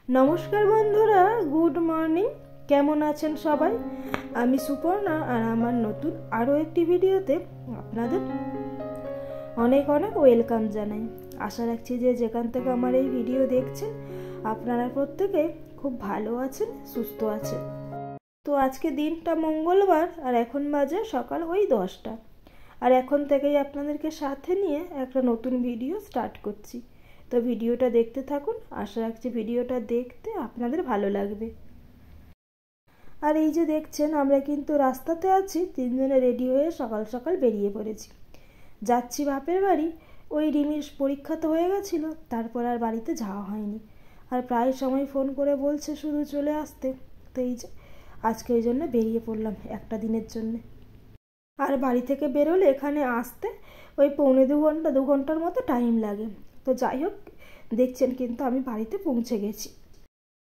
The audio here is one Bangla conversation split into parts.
नमस्कार बंधुरा गुड मर्निंग केमन आছেন সবাই। আমি সুপর্ণা আর আমার নতুন আরও একটি ভিডিওতে আপনাদের অনেক অনেক ওয়েলকাম জানাই। আশা রাখছি যে যেখান থেকে আমার এই ভিডিও দেখছেন আপনারা প্রত্যেকে খুব ভালো আছেন, সুস্থ আছেন। তো আজকে দিনটা মঙ্গলবার আর এখন বাজে সকাল ওই 10টা, আর এখন থেকেই আপনাদেরকে সাথে নিয়ে একটা নতুন ভিডিও স্টার্ট করছি। তো ভিডিওটা দেখতে থাকুন, আশা রাখছি ভিডিওটা দেখতে আপনাদের ভালো লাগবে। আর এই যে দেখছেন আমরা কিন্তু রাস্তাতে আছি, তিনজনে রেডি হয়ে সকাল সকাল বেরিয়ে পড়েছি, যাচ্ছি বাপের বাড়ি। ওই রিমির পরীক্ষা তো হয়ে গেছিলো, তারপর আর বাড়িতে যাওয়া হয়নি, আর প্রায় সময় ফোন করে বলছে শুধু চলে আসতে। তো এই যে আজকে এই জন্য বেরিয়ে পড়লাম একটা দিনের জন্যে। আর বাড়ি থেকে বেরোলে এখানে আসতে ওই পৌনে 2 ঘন্টার মতো টাইম লাগে। তো যাই হোক, দেখছেন কিন্তু আমি বাড়িতে পৌঁছে গেছি।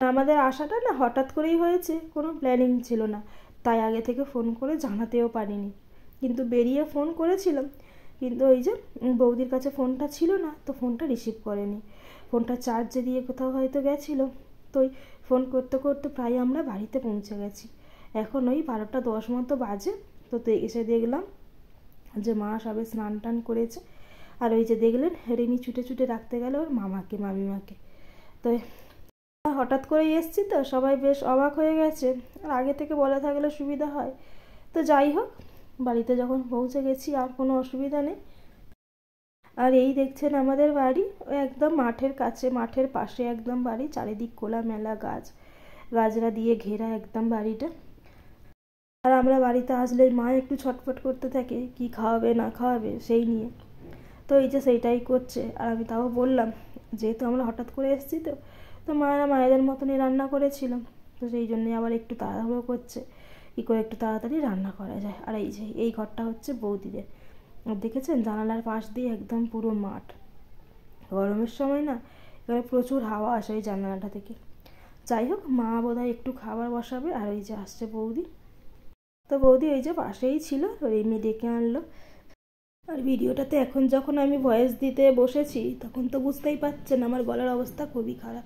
আমাদের আসাটা না হঠাৎ করেই হয়েছে, কোনো প্ল্যানিং ছিল না, তাই আগে থেকে ফোন করে জানাতেও পারিনি। কিন্তু বেরিয়ে ফোন করেছিলাম, কিন্তু ওই যে বৌদির কাছে ফোনটা ছিল না, তো ফোনটা রিসিভ করেনি। ফোনটা চার্জে দিয়ে কোথাও হয়তো গেছিলো। তো ফোন করতে করতে প্রায় আমরা বাড়িতে পৌঁছে গেছি। এখন ওই 12টা 10 মতো বাজে। তো এসে দেখলাম যে মা সবে স্নান টান করেছে, আর ওই যে দেখলেন রিমি ছুটে ছুটে রাখতে গেল ওর মামাকে, মামিমাকে। তো হঠাৎ করেই এসছি, তো সবাই বেশ অবাক হয়ে গেছে, আর আগে থেকে বলা থাকলে সুবিধা হয়। তো যাই হোক, বাড়িতে যখন পৌঁছে গেছি আর কোনো অসুবিধা নেই। আর এই দেখছেন আমাদের বাড়ি একদম মাঠের কাছে, মাঠের পাশে একদম বাড়ি, চারিদিক খোলা মেলা গাছ গাছরা দিয়ে ঘেরা একদম বাড়িটা। আর আমরা বাড়িতে আসলে মা একটু ছটফট করতে থাকে কি খাওয়াবে না খাওয়াবে সেই নিয়ে। তো এই যে সেইটাই করছে, আর আমি তাও বললাম যেহেতু আমরা হঠাৎ করে এসেছি, তো মায়েরা মায়েদের মতনই রান্না করেছিলাম, তো সেই জন্যই আবার একটু তাড়াহুড়ো করছে কী করে একটু তাড়াতাড়ি রান্না করা যায়। আর এই যে এই ঘরটা হচ্ছে বৌদিদের, দেখেছেন জানালার পাশ দিয়ে একদম পুরো মাঠ। গরমের সময় না এখানে প্রচুর হাওয়া আসে ওই জানালাটা থেকে। যাই হোক, মা বোধহয় একটু খাবার বসাবে, আর ওই যে আসছে বৌদি। তো বৌদি ওই যে পাশেই ছিল, রিমি ডেকে আনলো। আর ভিডিওটাতে এখন যখন আমি ভয়েস দিতে বসেছি তখন তো বুঝতেই পারছেন আমার গলার অবস্থা খুবই খারাপ।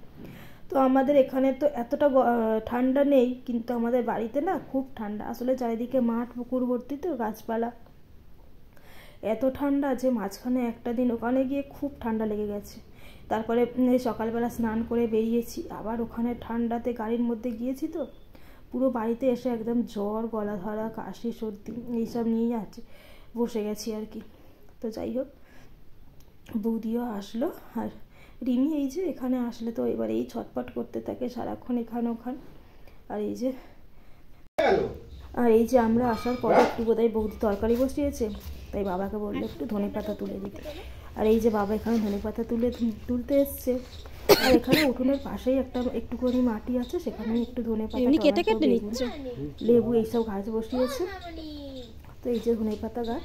তো আমাদের এখানে তো এতটা ঠান্ডা নেই, কিন্তু আমাদের বাড়িতে না খুব ঠান্ডা। আসলে চারিদিকে মাঠ পুকুর ভর্তি তো গাছপালা, এত ঠান্ডা যে মাঝখানে একটা দিন ওখানে গিয়ে খুব ঠান্ডা লেগে গেছে। তারপরে সকালবেলা স্নান করে বেরিয়েছি, আবার ওখানে ঠান্ডাতে গাড়ির মধ্যে গিয়েছি, তো পুরো বাড়িতে এসে একদম জ্বর, গলা ধরা, কাশি, সর্দি এইসব নিয়েই আছে, বসে গেছি আর কি। তো যাই হোক, বৌদিও আসলো, আর রিমি এই যে এখানে আসলে তো এবার এই ছটপট করতে থাকে সারাক্ষণ এখান ওখান। আর এই যে আমরা আসার পরে একটু বোধহয় বৌদি তরকারি বসিয়েছে, তাই বাবাকে বললো একটু ধনেপাতা তুলে দিতে। আর এই যে বাবা এখানে ধনেপাতা তুলতে এসছে। আর এখানে উঠোনের পাশেই একটুখানি মাটি আছে, সেখানে একটু ধনেপাতা, লেবু এইসব গাছ বসিয়েছে। তো এই যে ধনেপাতা গাছ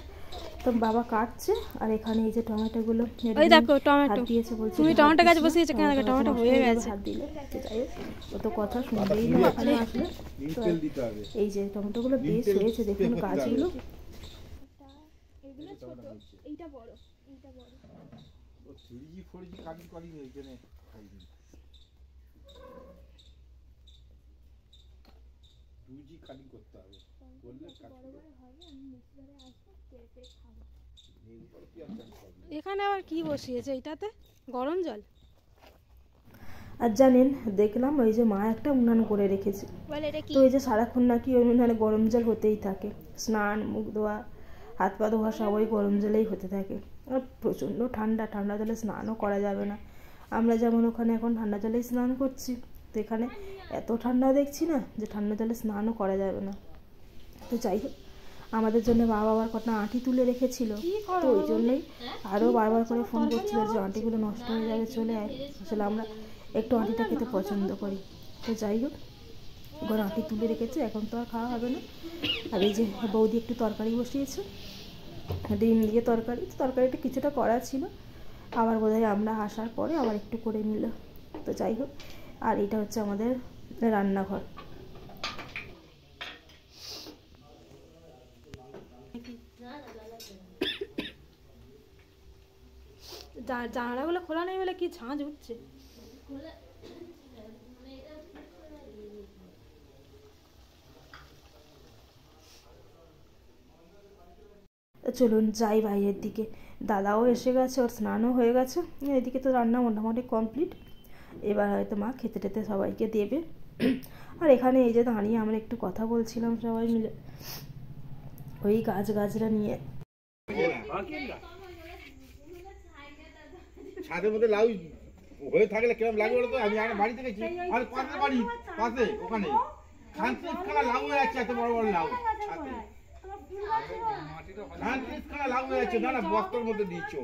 তো বাবা কাটছে, আর এখানে এই যে টমেটোগুলো দিয়েছে, বলছে তুমি টমেটো গাছ বসিয়েছো কেন? টমেটো হয়ে গেছে, হাত দিলে। যাই হোক, ও তো কথা শুনবেই না এখানে আসলে। তো এই যে টমেটোগুলো বেশ হয়েছে, দেখুন গাছগুলো। এখানে আবার কি বসিয়েছে এইটাতে? গরম জল। আর জানেন দেখলাম ওই যে মা একটা উনান করে রেখেছে, তো এই যে সারাক্ষণ নাকি ওই উনানে গরম জল হতেই থাকে, স্নান, মুখ ধোয়া, হাত পা ধোয়া সব ওই গরম জলেই হতে থাকে। আর প্রচণ্ড ঠান্ডা, ঠান্ডা জলে স্নানও করা যাবে না। আমরা যেমন ওখানে এখন ঠান্ডা জলেই স্নান করছি, তো এখানে এত ঠান্ডা দেখছি না যে ঠান্ডা জলে স্নানও করা যাবে না। তো যাই হোক, আমাদের জন্য বাবা আবার কটা আঁটি তুলে রেখেছিল, তো ওই জন্যই আরও বারবার করে ফোন করছিল যে আঁটিগুলো নষ্ট হয়ে যাবে, চলে আয়। আসলে আমরা একটু আঁটিটা খেতে পছন্দ করি। তো যাই হোক, ঘরে আঁটি তুলে রেখেছে, এখন তো আর খাওয়া হবে না। আর এই যে বৌদি একটু তরকারি বসিয়েছে, ডিম দিয়ে তরকারিটা কিছুটা করা ছিল, আবার বোধহয় আমরা আসার পরে আবার একটু করে নিল। তো যাই হোক, আর এটা হচ্ছে আমাদের রান্নাঘর। জানালাগুলো খোলা নেই বলে কি ঝাঁঝ উঠছে। চলুন যাই বাইরের দিকে। দাদাও এসে গেছে, ওর স্নানও হয়ে গেছে, এদিকে তো রান্না মোটামুটি কমপ্লিট। এবার হয়তো মা খেতে টেতে সবাইকে দেবে। আর এখানে এই যে দাঁড়িয়ে আমরা একটু কথা বলছিলাম সবাই মিলে ওই গাছরা নিয়ে। ছাদের মধ্যে লাউ হয়ে থাকলে কেমন লাগবে বলো তো? আমি বাড়ি থেকে আর পাশে বাড়ি পাশে ওখানে খানত্রিশখানা লাউ হয়ে যাচ্ছে, এত বড় বড় লাউ ছাদে। খানত্রিশখানা লাউ হয়ে যাচ্ছে, না না বস্তার মধ্যে দিচ্ছ।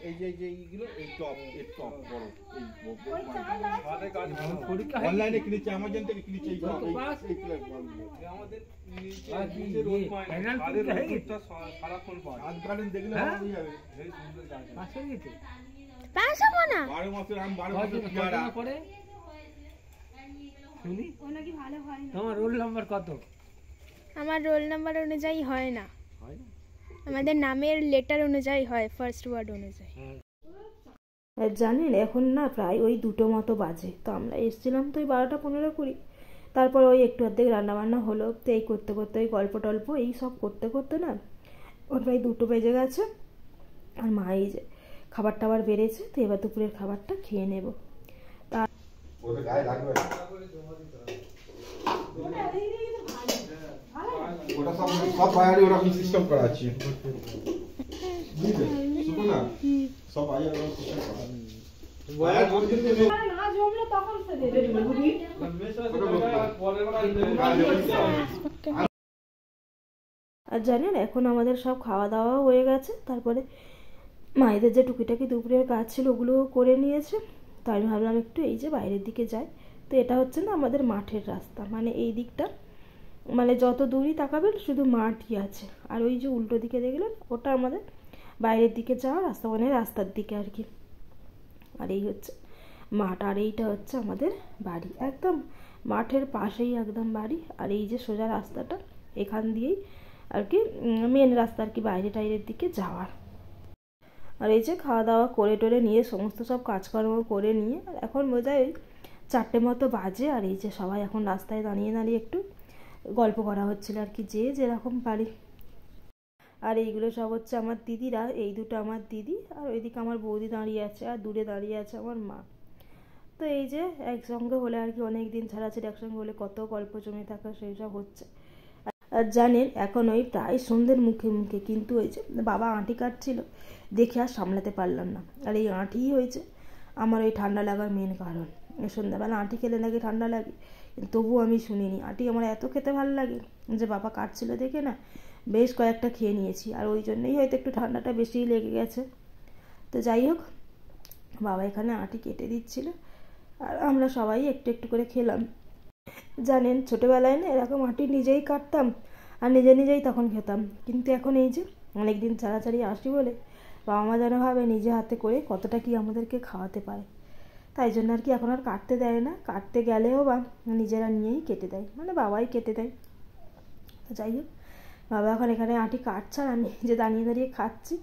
এই যে এইগুলো এই টপ বড় অনলাইনে কিনেছি, অ্যামাজন থেকে কিনেছি। তোমার রোল নাম্বার কত? আমার রোল নাম্বার অনুযায়ী হয় না, আমাদের নামের লেটার অনুযায়ী হয়, ফার্স্ট ওয়ার্ড অনুযায়ী। জানেন এখন না প্রায় ওই 2টো মতো বাজে। তো আমরা এসেছিলাম তো ওই 12টা 15 20। তারপর ওই একটু অর্ধেক রান্নাবান্না হলো। তো এই করতে করতে ওই গল্প টল্প এই সব করতে করতে না ওর প্রায় 2টো বেজে গেছে। আর মা এই যে খাবার টাবার বেড়েছে, তো এবার দুপুরের খাবারটা খেয়ে নেব। তার সব বাইরে ওরকম সিস্টেম করা আছে, সব বাইরে ওরকম সিস্টেম করা আছে। আর জানেন এখন আমাদের সব খাওয়া দাওয়া হয়ে গেছে। তারপরে মায়েদের যে টুকিটাকি দুপুরের কাজ ছিল ওগুলোও করে নিয়েছে। তো আমি ভাবলাম একটু এই যে বাইরের দিকে যাই। তো এটা হচ্ছে না আমাদের মাঠের রাস্তা, মানে এই দিকটা মানে যত দূরই তাকাবেন শুধু মাঠই আছে। আর ওই যে উল্টো দিকে দেখলেন ওটা আমাদের বাইরের দিকে যাওয়ার রাস্তা, মানে রাস্তার দিকে আর কি। আর এই হচ্ছে মাঠ, আর এইটা হচ্ছে আমাদের বাড়ি, একদম মাঠের পাশেই একদম বাড়ি। আর এই যে সোজা রাস্তাটা এখান দিয়েই আর কি মেন রাস্তা আর কি বাইরে টাইরের দিকে যাওয়ার। আর এই যে খাওয়া দাওয়া করে টোরে নিয়ে সমস্ত সব কাজকর্ম করে নিয়ে এখন বোধহয় ওই 4টে মতো বাজে। আর এই যে সবাই এখন রাস্তায় দাঁড়িয়ে দাঁড়িয়ে একটু গল্প করা হচ্ছিল আর কি, যে যেরকম পারি। আর এইগুলো সব হচ্ছে আমার দিদিরা, এই দুটো আমার দিদি, আর ওইদিকে আমার বৌদি দাঁড়িয়ে আছে, আর দূরে দাঁড়িয়ে আছে আমার মা। তো এই যে একসঙ্গে হলে আর কি অনেক দিন ছাড়াছাড়ি একসঙ্গে হলে কত গল্প জমে থাকা সেই সব হচ্ছে। আর জানেন এখন ওই প্রায় সন্ধ্যের মুখে মুখে, কিন্তু ওই যে বাবা আঁটি কাটছিল দেখে আর সামলাতে পারলাম না। আর এই আঁটিই হয়েছে আমার ওই ঠান্ডা লাগার মেন কারণ। সন্ধ্যাবেলা আঁটি খেলে নাকি ঠান্ডা লাগে, তবুও আমি শুনিনি। আঁটি আমার এত খেতে ভালো লাগে যে বাবা কাটছিল দেখে না বেশ কয়েকটা খেয়ে নিয়েছি। আর ওই জন্যই হয়তো একটু ঠান্ডাটা বেশিই লেগে গেছে। তো যাই হোক, বাবা এখানে আঁটি কেটে দিচ্ছিল আর আমরা সবাই একটু একটু করে খেলাম। জানেন ছোটোবেলায় না এরকম আঁটি নিজেই কাটতাম আর নিজেই তখন খেতাম, কিন্তু এখন এই যে অনেক দিন ছাড়াছাড়ি আসি বলে বাবা মা যেন ভাবে নিজে হাতে করে কতটা কি আমাদেরকে খাওয়াতে পারে। তাই জন্য আর কি এখন আর কাটতে দেয় না, কাটতে গেলেও বা নিজেরা নিয়েই কেটে দেয়, মানে বাবাই কেটে দেয়। তো যাই হোক, বাবা এখন এখানে আঁটি কাটছে আর আমি যে দাঁড়িয়ে দাঁড়িয়ে খাচ্ছি।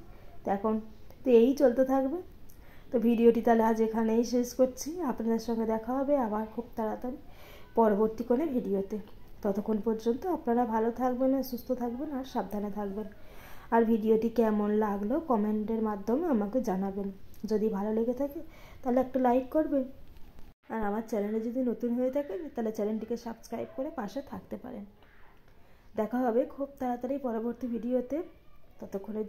তো এখন তো এই চলতে থাকবে। তো ভিডিওটি তাহলে আজ এখানেই শেষ করছি। আপনাদের সঙ্গে দেখা হবে আবার খুব তাড়াতাড়ি পরবর্তী কোনো ভিডিওতে। ততক্ষণ পর্যন্ত আপনারা ভালো থাকবেন, সুস্থ থাকবেন আর সাবধানে থাকবেন। আর ভিডিওটি কেমন লাগলো কমেন্টের মাধ্যমে আমাকে জানাবেন। যদি ভালো লেগে থাকে তাহলে একটু লাইক করবেন। আর আমার চ্যানেলে যদি নতুন হয়ে থাকেন তাহলে চ্যানেলটিকে সাবস্ক্রাইব করে পাশে থাকতে পারেন। দেখা হবে খুব তাড়াতাড়ি পরবর্তী ভিডিওতে। ততক্ষণের